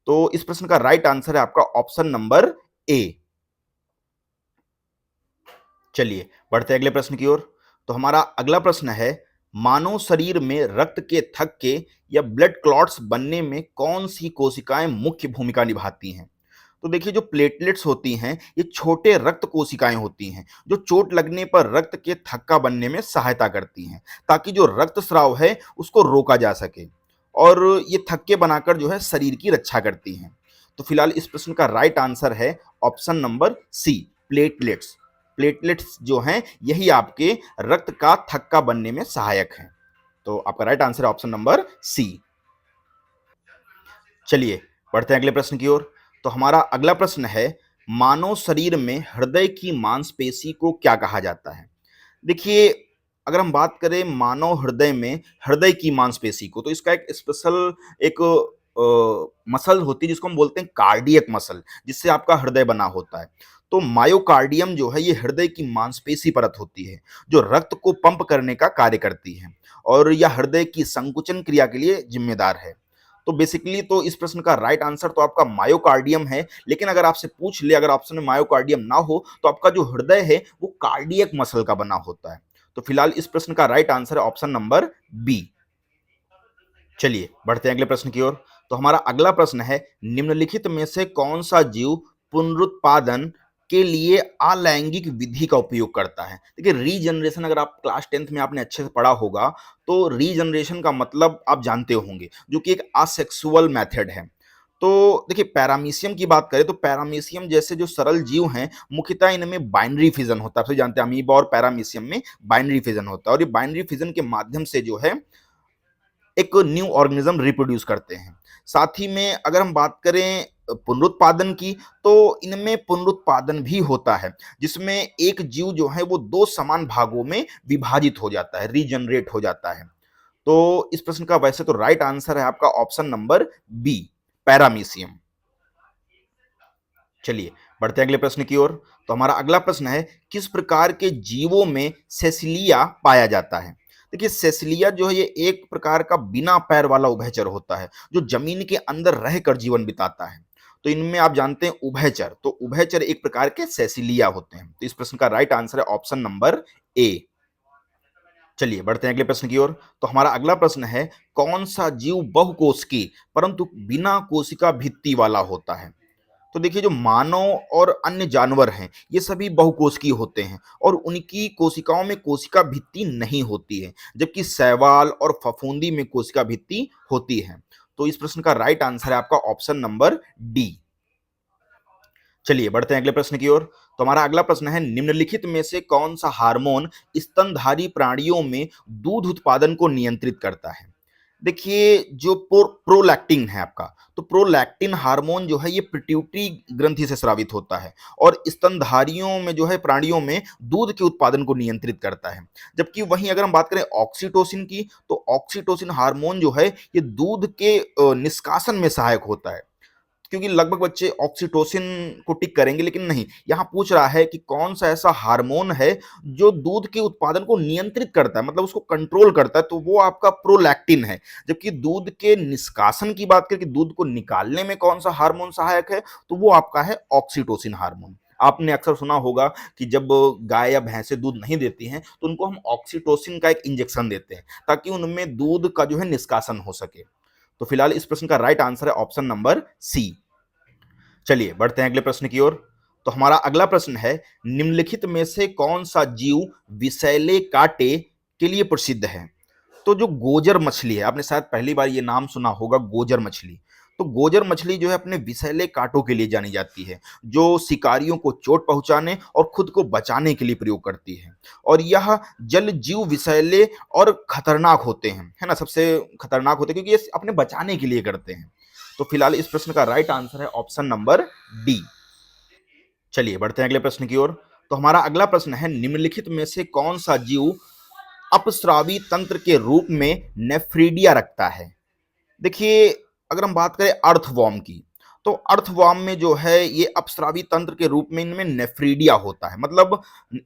तो इस प्रश्न का राइट आंसर है आपका ऑप्शन नंबर ए। चलिए बढ़ते हैं अगले प्रश्न की ओर। तो हमारा अगला प्रश्न है, मानव शरीर में रक्त के थक्के या ब्लड क्लॉट्स बनने में कौन सी कोशिकाएं मुख्य भूमिका निभाती हैं? तो देखिए जो प्लेटलेट्स होती हैं ये छोटे रक्त कोशिकाएं होती हैं जो चोट लगने पर रक्त के थक्का बनने में सहायता करती हैं, ताकि जो रक्त स्राव है उसको रोका जा सके, और ये थक्के बनाकर जो है शरीर की रक्षा करती हैं। तो फिलहाल इस प्रश्न का राइट आंसर है option number C, platelets. Platelets जो हैं यही आपके रक्त का थक्का बनने में सहायक हैं। तो आपका राइट आंसर है ऑप्शन नंबर सी। चलिए बढ़ते हैं अगले प्रश्न की ओर। तो हमारा अगला प्रश्न है, मानव शरीर में हृदय की मांसपेशी को क्या कहा जाता है? देखिए अगर हम बात करें मानव हृदय में हृदय की मांसपेशी को, तो इसका एक स्पेशल एक मसल होती है जिसको हम बोलते हैं कार्डियक मसल, जिससे आपका हृदय बना होता है। तो मायोकार्डियम जो है ये हृदय की मांसपेशी परत होती है जो रक्त को पंप करने का कार्य करती है, और यह हृदय की संकुचन क्रिया के लिए जिम्मेदार है। तो बेसिकली तो इस प्रश्न का राइट आंसर तो आपका मायोकार्डियम है, लेकिन अगर आपसे पूछ ले, अगर ऑप्शन में मायोकार्डियम ना हो तो आपका जो हृदय है वो कार्डियक मसल का बना होता है। तो फिलहाल इस प्रश्न का राइट आंसर है ऑप्शन नंबर बी। चलिए बढ़ते हैं अगले प्रश्न की ओर। तो हमारा अगला प्रश्न है, निम्नलिखित में से कौन सा जीव पुनरुत्पादन के लिए अलैंगिक विधि का उपयोग करता है? देखिए रीजनरेशन, अगर आप क्लास 10th में आपने अच्छे से पढ़ा होगा तो रीजनरेशन का मतलब आप जानते होंगे, जो कि एक असेक्सुअल मेथड है। तो देखिए पैरामीशियम की बात करें तो पैरामीशियम जैसे जो सरल जीव हैं मुख्यतः इनमें बाइनरी फिजन होता है। आप जानते हैं अमीबा और पैरामीशियम में बाइनरी फिजन होता है, और ये बाइनरी फिजन के माध्यम से जो है एक न्यू ऑर्गेनिज्म रिप्रोड्यूस करते हैं। साथ ही में अगर हम बात करें पुनरुत्पादन की, तो इनमें पुनरुत्पादन भी होता है जिसमें एक जीव जो है वो दो समान भागों में विभाजित हो जाता है, रीजनरेट हो जाता है। तो इस प्रश्न का वैसे तो राइट आंसर है आपका ऑप्शन नंबर बी, पैरामीशियम। चलिए बढ़ते हैं अगले प्रश्न की ओर। तो हमारा अगला प्रश्न है, किस प्रकार के जीवों में सेसिलिया पाया जाता है? देखिए सेसिलिया जो है ये एक प्रकार का बिना पैर वाला उभयचर होता है जो जमीन के अंदर रहकर जीवन बिताता है। तो इनमें आप जानते हैं उभयचर, तो उभयचर एक प्रकार के सेसिलिया होते हैं। तो इस प्रश्न का राइट आंसर है ऑप्शन नंबर ए। चलिए बढ़ते हैं अगले प्रश्न की ओर। तो हमारा अगला प्रश्न है, कौन सा जीव बहुकोशिकीय परंतु बिना कोशिका भित्ति वाला होता है? तो देखिए जो मानव और अन्य जानवर हैं ये सभी बहुकोशिकीय होते हैं और उनकी कोशिकाओं में कोशिका भित्ति नहीं होती है, जबकि शैवाल और फफूंदी में कोशिका भित्ति होती है। तो इस प्रश्न का राइट आंसर है आपका ऑप्शन नंबर डी। चलिए बढ़ते हैं अगले प्रश्न की ओर। तो हमारा अगला प्रश्न है, निम्नलिखित में से कौन सा हार्मोन स्तनधारी प्राणियों में दूध उत्पादन को नियंत्रित करता है? देखिए जो प्रोलैक्टिन है आपका, तो प्रोलैक्टिन हार्मोन जो है ये पिट्यूटरी ग्रंथि से स्रावित होता है और स्तनधारियों में जो है प्राणियों में दूध के उत्पादन को नियंत्रित करता है। जबकि वहीं अगर हम बात करें ऑक्सीटोसिन की, तो ऑक्सीटोसिन हार्मोन जो है ये दूध के निष्कासन में सहायक होता है। क्योंकि लगभग बच्चे ऑक्सीटोसिन को टिक करेंगे, लेकिन नहीं, यहाँ पूछ रहा है कि कौन सा ऐसा हार्मोन है जो दूध के उत्पादन को नियंत्रित करता है, मतलब उसको कंट्रोल करता है, तो वो आपका प्रोलैक्टिन है। जबकि दूध के निष्कासन की बात करें कि दूध को निकालने में कौन सा हार्मोन सहायक है, तो वो आपका है ऑक्सीटोसिन हार्मोन। आपने अक्सर सुना होगा कि जब गाय या भैंसें दूध नहीं देती हैं तो उनको हम ऑक्सीटोसिन का एक इंजेक्शन देते हैं ताकि उनमें दूध का जो है निष्कासन हो सके। तो फिलहाल इस प्रश्न का राइट आंसर है ऑप्शन नंबर सी। चलिए बढ़ते हैं अगले प्रश्न की ओर। तो हमारा अगला प्रश्न है, निम्नलिखित में से कौन सा जीव विषैले कांटे के लिए प्रसिद्ध है? तो जो गोजर मछली है, आपने शायद पहली बार ये नाम सुना होगा, गोजर मछली। तो गोजर मछली जो है अपने विषैले कांटों के लिए जानी जाती है, जो शिकारियों को चोट पहुंचाने और खुद को बचाने के लिए प्रयोग करती है। और यह जल जीव विषैले और खतरनाक होते हैं, है ना, सबसे खतरनाक होते हैं क्योंकि ये अपने बचाने के लिए करते हैं। तो फिलहाल इस प्रश्न का राइट आंसर है ऑप्शन नंबर डी। चलिए बढ़ते हैं अगले प्रश्न की ओर। तो हमारा अगला प्रश्न है, निम्नलिखित में से कौन सा जीव अपस्रावी तंत्र के रूप में नेफ्रीडिया रखता है? देखिए अगर हम बात करें अर्थवॉर्म की, तो अर्थवॉर्म में जो है ये अपस्रावी तंत्र के रूप में इनमें नेफ्रीडिया होता है। मतलब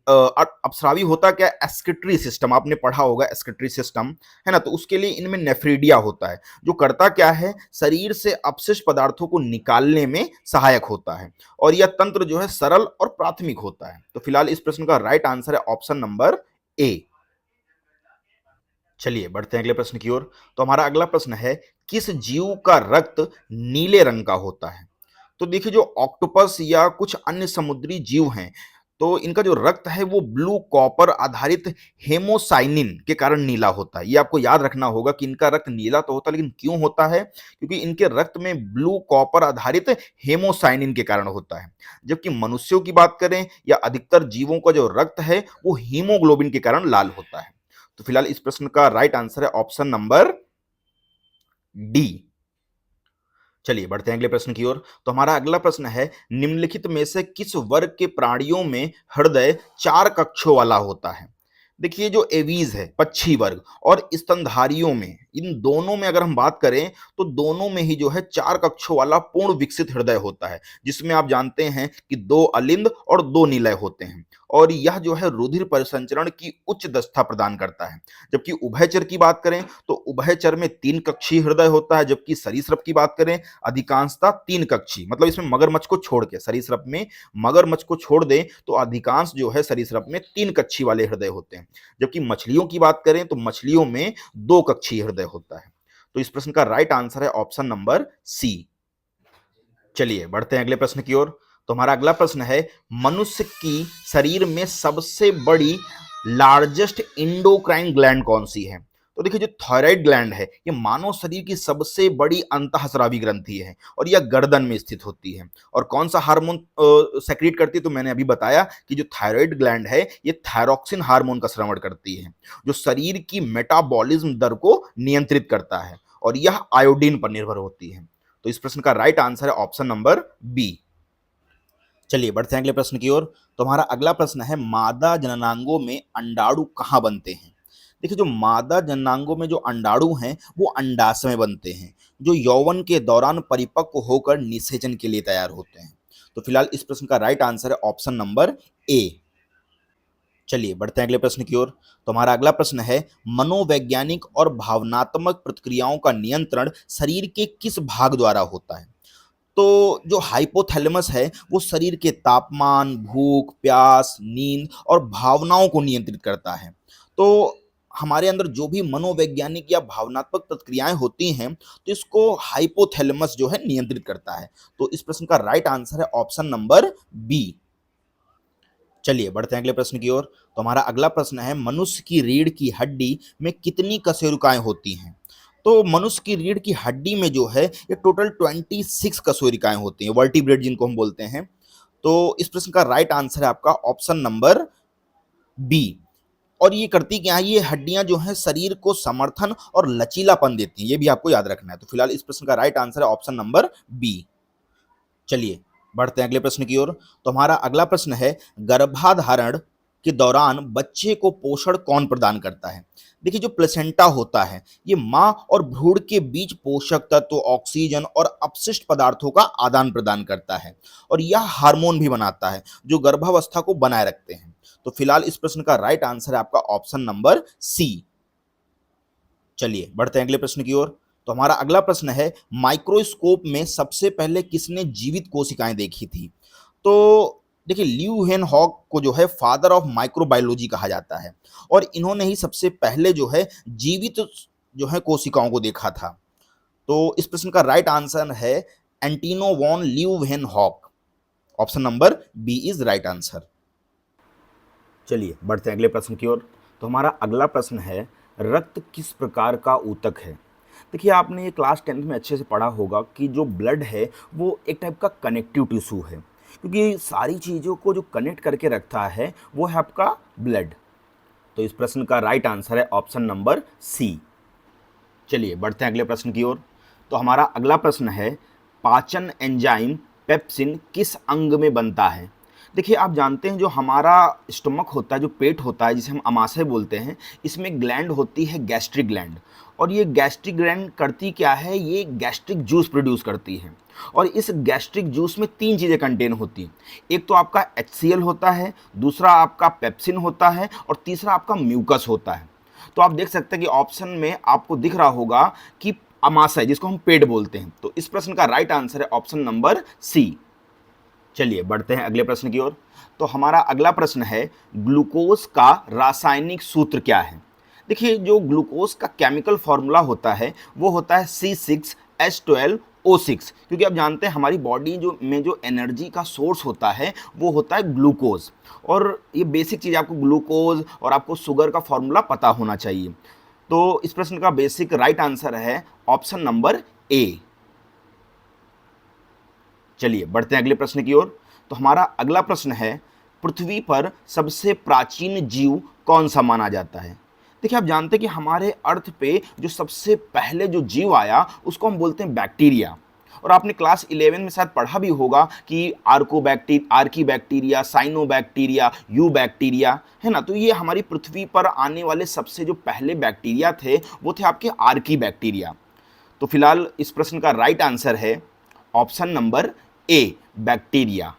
अपस्रावी होता क्या, एस्किट्री सिस्टम, आपने पढ़ा होगा एस्किट्री सिस्टम, है ना, तो उसके लिए इनमें नेफ्रीडिया होता है जो करता क्या है, शरीर से अपशिष्ट पदार्थों को निकालने में सहायक होता है और यह तंत्र जो है सरल और प्राथमिक होता है। तो फिलहाल इस प्रश्न का राइट आंसर है ऑप्शन नंबर ए। चलिए बढ़ते हैं अगले प्रश्न की ओर। तो हमारा अगला प्रश्न है, किस जीव का रक्त नीले रंग का होता है? तो देखिए जो ऑक्टोपस या कुछ अन्य समुद्री जीव हैं, तो इनका जो रक्त है वो ब्लू कॉपर आधारित हेमोसाइनिन के कारण नीला होता है। ये आपको याद रखना होगा कि इनका रक्त नीला तो होता है, लेकिन क्यों होता है? क्योंकि इनके रक्त में ब्लू कॉपर आधारित हेमोसाइनिन के कारण होता है। जबकि मनुष्यों की बात करें या अधिकतर जीवों का जो रक्त है वो हीमोग्लोबिन के कारण लाल होता है। तो फिलहाल इस प्रश्न का राइट आंसर है ऑप्शन नंबर डी। चलिए बढ़ते हैं अगले प्रश्न की ओर। तो हमारा अगला प्रश्न है, निम्नलिखित में से किस वर्ग के प्राणियों में हृदय चार कक्षों वाला होता है? देखिए जो एवीज है, पक्षी वर्ग, और स्तनधारियों में, इन दोनों में अगर हम बात करें तो दोनों में ही जो है चार कक्षों वाला पूर्ण विकसित हृदय होता है, जिसमें आप जानते हैं कि दो अलिंद और दो निलय होते हैं और यह जो है रुधिर परिसंचरण की उच्च दक्षता प्रदान करता है। जबकि उभयचर की बात करें तो उभयचर में तीन कक्षीय हृदय होता है, जबकि सरीसृप की बात करें अधिकांशतः तीन कक्षीय, मतलब इसमें मगरमच्छ को छोड़ के, सरीसृप में मगरमच्छ को छोड़ दें तो अधिकांश जो है सरीसृप में तीन कक्षीय वाले हृदय होते हैं। जबकि मछलियों की बात करें तो मछलियों में दो कक्षीय हृदय होता है। तो इस प्रश्न का राइट आंसर है ऑप्शन नंबर सी। चलिए बढ़ते हैं अगले प्रश्न की ओर। तो हमारा अगला प्रश्न है, मनुष्य की शरीर में सबसे बड़ी लार्जेस्ट इंडोक्राइन ग्लैंड कौन सी है? तो देखिए जो थायराइड ग्लैंड है ये मानव शरीर की सबसे बड़ी अंतःस्रावी ग्रंथि है और यह गर्दन में स्थित होती है। और कौन सा हार्मोन सेक्रेट करती है? तो मैंने अभी बताया कि जो थायराइड ग्लैंड है ये थायरॉक्सिन हार्मोन का स्रावण करती है जो शरीर की मेटाबॉलिज्म दर को नियंत्रित करता है और यह आयोडीन पर निर्भर होती है। तो इस प्रश्न का राइट आंसर है ऑप्शन नंबर बी। चलिए बढ़ते हैं अगले प्रश्न की ओर। तो हमारा अगला प्रश्न है, मादा जननांगों में अंडाणु कहाँ बनते हैं? देखिए जो मादा जननांगों में जो अंडाणु हैं वो अंडाशय में बनते हैं, जो यौवन के दौरान परिपक्व होकर निषेचन के लिए तैयार होते हैं। तो फिलहाल इस प्रश्न का राइट आंसर है ऑप्शन नंबर ए। चलिए बढ़ते हैं अगले प्रश्न की ओर। तो हमारा अगला प्रश्न है, मनोवैज्ञानिक और भावनात्मक प्रतिक्रियाओं का नियंत्रण शरीर के किस भाग द्वारा होता है? तो जो हाइपोथैलेमस है वो शरीर के तापमान, भूख, प्यास, नींद और भावनाओं को नियंत्रित करता है। तो हमारे अंदर जो भी मनोवैज्ञानिक या भावनात्मक प्रतिक्रियाएं होती हैं तो इसको हाइपोथैलेमस जो है नियंत्रित करता है। तो इस प्रश्न का राइट आंसर है ऑप्शन नंबर बी। चलिए बढ़ते हैं अगले प्रश्न की ओर। तो हमारा अगला प्रश्न है, मनुष्य की रीढ़ की हड्डी में कितनी कशेरुकाएं होती हैं? तो मनुष्य की रीढ़ की हड्डी में जो है ये टोटल 26 कशेरुकाएं होती हैं, वर्टिब्रेट जिनको हम बोलते हैं। तो इस प्रश्न का राइट आंसर है आपका ऑप्शन नंबर बी। और ये करती क्या है, ये हड्डियां जो हैं शरीर को समर्थन और लचीलापन देती हैं, ये भी आपको याद रखना है। तो फिलहाल इस प्रश्न का राइट आंसर है ऑप्शन नंबर बी। चलिए बढ़ते हैं अगले प्रश्न की ओर। तो हमारा अगला प्रश्न है, गर्भाधारण के दौरान बच्चे को पोषण कौन प्रदान करता है? देखिए जो प्लेसेंटा होता है ये मां और भ्रूण के बीच पोषक तत्व, ऑक्सीजन और अपशिष्ट पदार्थों का आदान प्रदान करता है और यह हार्मोन भी बनाता है जो गर्भावस्था को बनाए रखते हैं। तो फिलहाल इस प्रश्न का राइट आंसर है आपका ऑप्शन नंबर सी। चलिए बढ़ते हैं अगले प्रश्न की ओर। तो हमारा अगला प्रश्न है, माइक्रोस्कोप में सबसे पहले किसने जीवित कोशिकाएं देखी थी? तो देखिए ल्यूहेनहॉक को जो है फादर ऑफ माइक्रोबायोलॉजी कहा जाता है और इन्होंने ही सबसे पहले जो है जीवित जो है कोशिकाओं को देखा था। तो इस प्रश्न का राइट आंसर है Antonie van Leeuwenhoek. Option number B is right answer. चलिए बढ़ते हैं अगले प्रश्न की ओर। तो हमारा अगला प्रश्न है, रक्त किस प्रकार का ऊतक है? देखिए आपने ये क्लास 10th में अच्छे से पढ़ा होगा कि जो ब्लड है वो एक टाइप का कनेक्टिव टिश्यू है, क्योंकि सारी चीज़ों को जो कनेक्ट करके रखता है वो है आपका ब्लड। तो इस प्रश्न का राइट आंसर है ऑप्शन नंबर सी। चलिए बढ़ते हैं अगले प्रश्न की ओर। तो हमारा अगला प्रश्न है, पाचन एंजाइम पेप्सिन किस अंग में बनता है? देखिए आप जानते हैं जो हमारा स्टमक होता है, जो पेट होता है जिसे हम अमाशय बोलते हैं, इसमें ग्लैंड होती है गैस्ट्रिक ग्लैंड। और ये गैस्ट्रिक ग्लैंड करती क्या है, ये गैस्ट्रिक जूस प्रोड्यूस करती है और इस गैस्ट्रिक जूस में तीन चीज़ें कंटेन होती हैं। एक तो आपका HCl होता है, दूसरा आपका पेप्सिन होता है और तीसरा आपका म्यूकस होता है। तो आप देख सकते हैं कि ऑप्शन में आपको दिख रहा होगा कि अमाशय, जिसको हम पेट बोलते हैं। तो इस प्रश्न का राइट आंसर है ऑप्शन नंबर सी। चलिए बढ़ते हैं अगले प्रश्न की ओर। तो हमारा अगला प्रश्न है, ग्लूकोज का रासायनिक सूत्र क्या है? देखिए जो ग्लूकोज का केमिकल फॉर्मूला होता है वो होता है C6H12O6, क्योंकि आप जानते हैं हमारी बॉडी जो एनर्जी का सोर्स होता है वो होता है ग्लूकोज। और ये बेसिक चीज़, आपको ग्लूकोज और आपको शुगर का फॉर्मूला पता होना चाहिए। तो इस प्रश्न का बेसिक राइट आंसर है ऑप्शन नंबर ए। चलिए बढ़ते हैं अगले प्रश्न की ओर। तो हमारा अगला प्रश्न है, पृथ्वी पर सबसे प्राचीन जीव कौन सा माना जाता है? देखिए आप जानते हैं कि हमारे अर्थ पे जो सबसे पहले जो जीव आया उसको हम बोलते हैं बैक्टीरिया। और आपने क्लास 11 में शायद पढ़ा भी होगा कि archaebacteria, cyanobacteria, eubacteria, है ना। तो ये हमारी पृथ्वी पर आने वाले सबसे जो पहले बैक्टीरिया थे वो थे आपके आर्की बैक्टीरिया। तो फिलहाल इस प्रश्न का राइट आंसर है ऑप्शन नंबर ए, बैक्टीरिया।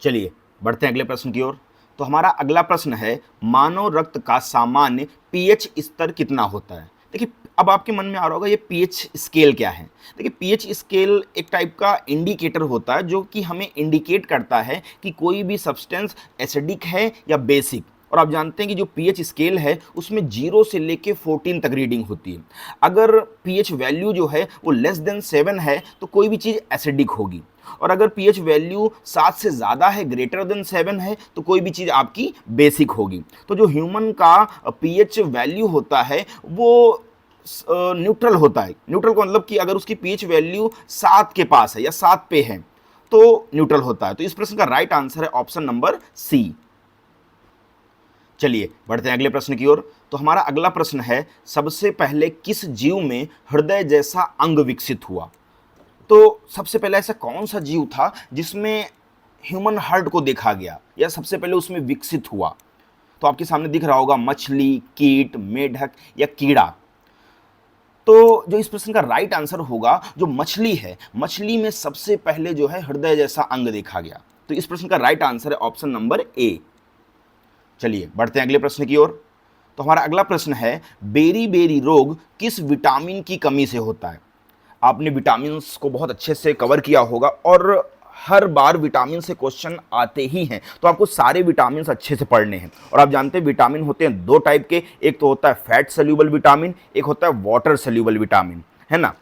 चलिए बढ़ते हैं अगले प्रश्न की ओर। तो हमारा अगला प्रश्न है, मानव रक्त का सामान्य पीएच स्तर कितना होता है? देखिए अब आपके मन में आ रहा होगा ये पीएच स्केल क्या है। देखिए पीएच स्केल एक टाइप का इंडिकेटर होता है जो कि हमें इंडिकेट करता है कि कोई भी सब्सटेंस एसिडिक है या बेसिक। और आप जानते हैं कि जो पीएच स्केल है उसमें 0 से लेके 14 तक रीडिंग होती है। अगर पीएच वैल्यू जो है वो लेस देन 7 है तो कोई भी चीज़ एसिडिक होगी, और अगर पीएच वैल्यू 7 से ज़्यादा है, ग्रेटर देन 7 है, तो कोई भी चीज़ आपकी बेसिक होगी। तो जो ह्यूमन का पीएच वैल्यू होता है वो न्यूट्रल होता है। न्यूट्रल का मतलब कि अगर उसकी पीएच वैल्यू 7 के पास है या 7 पे है तो न्यूट्रल होता है। तो इस प्रश्न का राइट आंसर है ऑप्शन नंबर सी। चलिए बढ़ते हैं अगले प्रश्न की ओर। तो हमारा अगला प्रश्न है, सबसे पहले किस जीव में हृदय जैसा अंग विकसित हुआ? तो सबसे पहले ऐसा कौन सा जीव था जिसमें ह्यूमन हार्ट को देखा गया या सबसे पहले उसमें विकसित हुआ? तो तो आपके सामने दिख रहा होगा मछली, कीट, मेढक या कीड़ा। तो जो इस प्रश्न का राइट आंसर होगा, जो मछली है, मछली में सबसे पहले जो है हृदय जैसा अंग देखा गया। तो इस प्रश्न का राइट आंसर है ऑप्शन नंबर ए। चलिए बढ़ते हैं अगले प्रश्न की ओर। तो हमारा अगला प्रश्न है, बेरी बेरी रोग किस विटामिन की कमी से होता है? आपने विटामिन्स को बहुत अच्छे से कवर किया होगा और हर बार विटामिन से क्वेश्चन आते ही हैं, तो आपको सारे विटामिन अच्छे से पढ़ने हैं। और आप जानते हैं विटामिन होते हैं दो टाइप के, एक तो होता है फैट सोल्यूबल विटामिन, एक होता है वाटर सोल्यूबल विटामिन, है ना।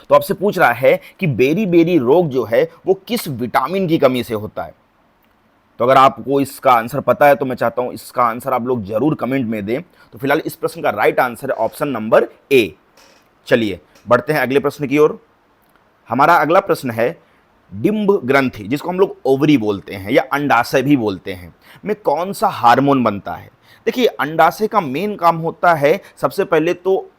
तो आपसे पूछ रहा है कि बेरी बेरी रोग जो है वो किस विटामिन की कमी से होता है। तो अगर आपको इसका आंसर पता है तो मैं चाहता हूं इसका आंसर आप लोग जरूर कमेंट में दें। तो फिलहाल इस प्रश्न का राइट आंसर है ऑप्शन नंबर ए। चलिए बढ़ते हैं अगले प्रश्न की ओर। हमारा अगला प्रश्न है, डिंब ग्रंथि, जिसको हम लोग ओवरी बोलते हैं या अंडाशय भी बोलते हैं, में कौन सा हार्मोन बनता है? देखिए अंडाशय का मेन काम होता है सबसे पहले तो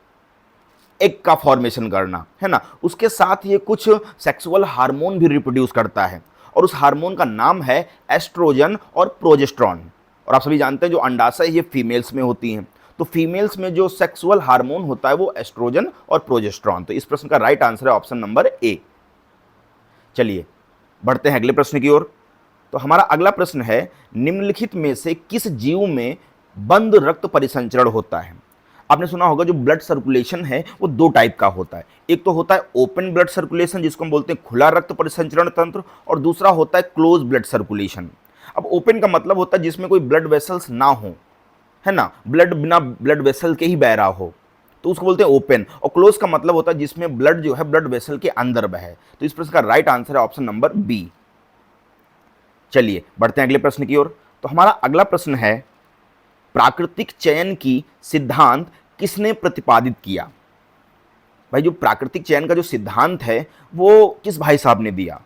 एग का फॉर्मेशन करना, है ना। उसके साथ ये कुछ सेक्सुअल हार्मोन भी रिप्रोड्यूस करता है और उस हार्मोन का नाम है एस्ट्रोजन और प्रोजेस्टेरॉन। और आप सभी जानते हैं जो अंडाशय ये फीमेल्स में होती हैं, तो फीमेल्स में जो सेक्सुअल हार्मोन होता है वो एस्ट्रोजन और प्रोजेस्टेरॉन। तो इस प्रश्न का राइट आंसर है ऑप्शन नंबर ए। चलिए बढ़ते हैं अगले प्रश्न की ओर। तो हमारा अगला प्रश्न है, निम्नलिखित में से किस जीव में बंद रक्त परिसंचरण होता है? आपने सुना होगा जो ब्लड सर्कुलेशन है वो दो टाइप का होता है, एक तो होता है ओपन ब्लड सर्कुलेशन जिसको हम बोलते हैं खुला रक्त परिसंचरण तंत्र, और दूसरा होता है क्लोज ब्लड सर्कुलेशन। अब ओपन का मतलब होता है जिसमें कोई ब्लड वेसल्स ना हो, है ना, ब्लड बिना ब्लड वेसल के ही बह रहा हो, तो उसको बोलते हैं ओपन। और क्लोज का मतलब होता है जिसमें ब्लड जो है ब्लड वेसल के अंदर बहे। तो इस प्रश्न का राइट आंसर है ऑप्शन नंबर बी। चलिए बढ़ते हैं अगले प्रश्न की ओर। तो हमारा अगला प्रश्न है, प्राकृतिक चयन की सिद्धांत किसने प्रतिपादित किया? भाई जो प्राकृतिक चयन का जो सिद्धांत है वो किस भाई साहब ने दिया?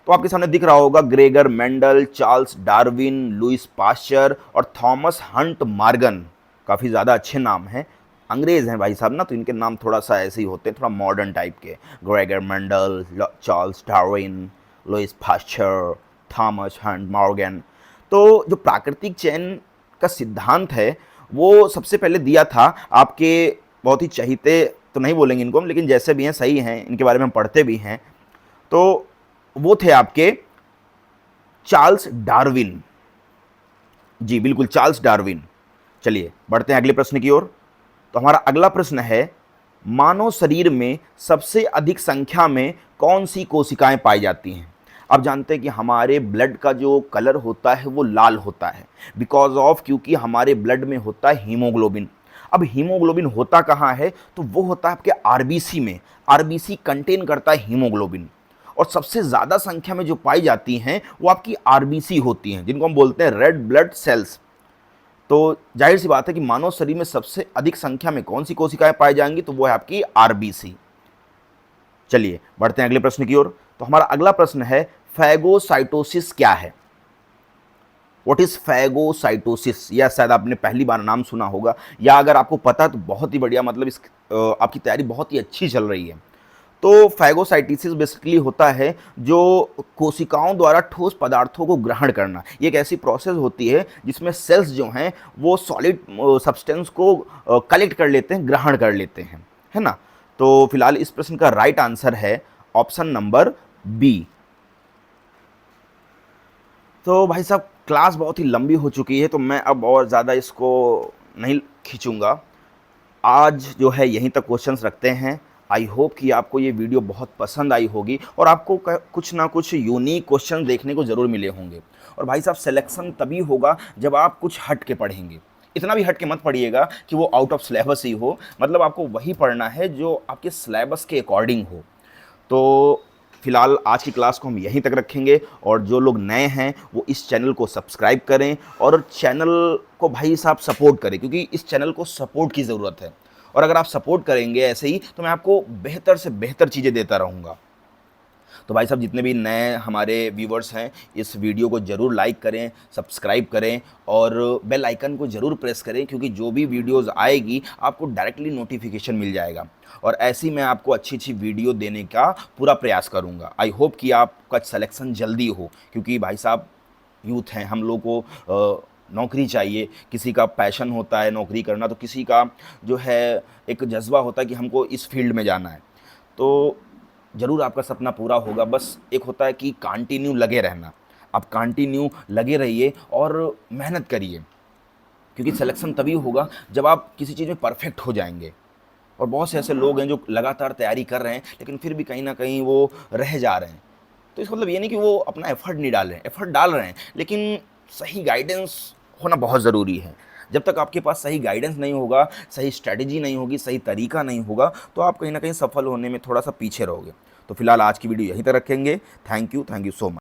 तो आपके सामने दिख रहा होगा, Gregor Mendel, Charles Darwin, Louis Pasteur और थॉमस हंट मॉर्गन। काफ़ी ज़्यादा अच्छे नाम हैं, अंग्रेज़ हैं भाई साहब ना, तो इनके नाम थोड़ा सा ऐसे ही होते हैं, थोड़ा मॉडर्न टाइप के। Gregor Mendel, Charles Darwin, Louis Pasteur, Thomas Hunt Morgan. तो जो प्राकृतिक चयन का सिद्धांत है वो सबसे पहले दिया था आपके बहुत ही चहीते, तो नहीं बोलेंगे इनको हम, लेकिन जैसे भी हैं सही हैं, इनके बारे में हम पढ़ते भी हैं, तो वो थे आपके चार्ल्स डार्विन। जी बिल्कुल, चार्ल्स डार्विन। चलिए बढ़ते हैं अगले प्रश्न की ओर। तो हमारा अगला प्रश्न है, मानव शरीर में सबसे अधिक संख्या में कौन सी कोशिकाएं पाई जाती हैं? आप जानते हैं कि हमारे ब्लड का जो कलर होता है वो लाल होता है, बिकॉज ऑफ, क्योंकि हमारे ब्लड में होता है हीमोग्लोबिन। अब हीमोग्लोबिन होता कहाँ है? तो वो होता है आपके आरबीसी में। आरबीसी कंटेन करता है हीमोग्लोबिन, और सबसे ज़्यादा संख्या में जो पाई जाती हैं वो आपकी आरबीसी होती हैं, जिनको हम बोलते हैं रेड ब्लड सेल्स। तो जाहिर सी बात है कि मानव शरीर में सबसे अधिक संख्या में कौन सी कोशिकाएं पाई जाएंगी? तो वो है आपकी आरबीसी। चलिए बढ़ते हैं अगले प्रश्न की ओर। तो हमारा अगला प्रश्न है, फैगोसाइटोसिस क्या है? What is phagocytosis? या शायद आपने पहली बार नाम सुना होगा, या अगर आपको पता है तो बहुत ही बढ़िया, मतलब इस आपकी तैयारी बहुत ही अच्छी चल रही है। तो फैगोसाइटोसिस बेसिकली होता है जो कोशिकाओं द्वारा ठोस पदार्थों को ग्रहण करना। ये एक ऐसी प्रोसेस होती है जिसमें सेल्स जो हैं वो सॉलिड सब्सटेंस को कलेक्ट कर लेते हैं, ग्रहण कर लेते हैं, है ना। तो फिलहाल इस प्रश्न का राइट आंसर है ऑप्शन नंबर बी। तो भाई साहब क्लास बहुत ही लंबी हो चुकी है, तो मैं अब और ज़्यादा इसको नहीं खींचूंगा। आज जो है यहीं तक क्वेश्चंस रखते हैं। आई होप कि आपको ये वीडियो बहुत पसंद आई होगी और आपको कुछ ना कुछ यूनिक क्वेश्चन देखने को ज़रूर मिले होंगे। और भाई साहब सिलेक्शन तभी होगा जब आप कुछ हट के पढ़ेंगे। इतना भी हट के मत पढ़िएगा कि वो आउट ऑफ सिलेबस ही हो, मतलब आपको वही पढ़ना है जो आपके सिलेबस के अकॉर्डिंग हो। तो फिलहाल आज की क्लास को हम यहीं तक रखेंगे, और जो लोग नए हैं वो इस चैनल को सब्सक्राइब करें और चैनल को भाई साहब सपोर्ट करें, क्योंकि इस चैनल को सपोर्ट की ज़रूरत है। और अगर आप सपोर्ट करेंगे ऐसे ही तो मैं आपको बेहतर से बेहतर चीज़ें देता रहूँगा। तो भाई साहब जितने भी नए हमारे व्यूवर्स हैं इस वीडियो को ज़रूर लाइक करें, सब्सक्राइब करें और बेल आइकन को ज़रूर प्रेस करें, क्योंकि जो भी वीडियोस आएगी आपको डायरेक्टली नोटिफिकेशन मिल जाएगा। और ऐसी मैं आपको अच्छी अच्छी वीडियो देने का पूरा प्रयास करूँगा। आई होप कि आपका सिलेक्शन जल्दी हो, क्योंकि भाई साहब यूथ हैं, हम लोग को नौकरी चाहिए, किसी का पैशन होता है नौकरी करना, तो किसी का जो है एक जज़्बा होता है कि हमको इस फील्ड में जाना है। तो ज़रूर आपका सपना पूरा होगा, बस एक होता है कि कंटिन्यू लगे रहना। आप कंटिन्यू लगे रहिए और मेहनत करिए, क्योंकि सिलेक्शन तभी होगा जब आप किसी चीज़ में परफेक्ट हो जाएँगे। और बहुत से ऐसे लोग हैं जो लगातार तैयारी कर रहे हैं, लेकिन फिर भी कहीं न कहीं वो रह जा रहे हैं। तो इसका मतलब ये नहीं कि वो अपना एफ़र्ट नहीं डाल रहे हैं, एफ़र्ट डाल रहे हैं, लेकिन सही गाइडेंस होना बहुत ज़रूरी है। जब तक आपके पास सही गाइडेंस नहीं होगा, सही स्ट्रैटेजी नहीं होगी, सही तरीका नहीं होगा, तो आप कहीं न कहीं सफल होने में थोड़ा-सा पीछे रहोगे। तो फिलहाल आज की वीडियो यहीं तक रखेंगे। Thank you so much.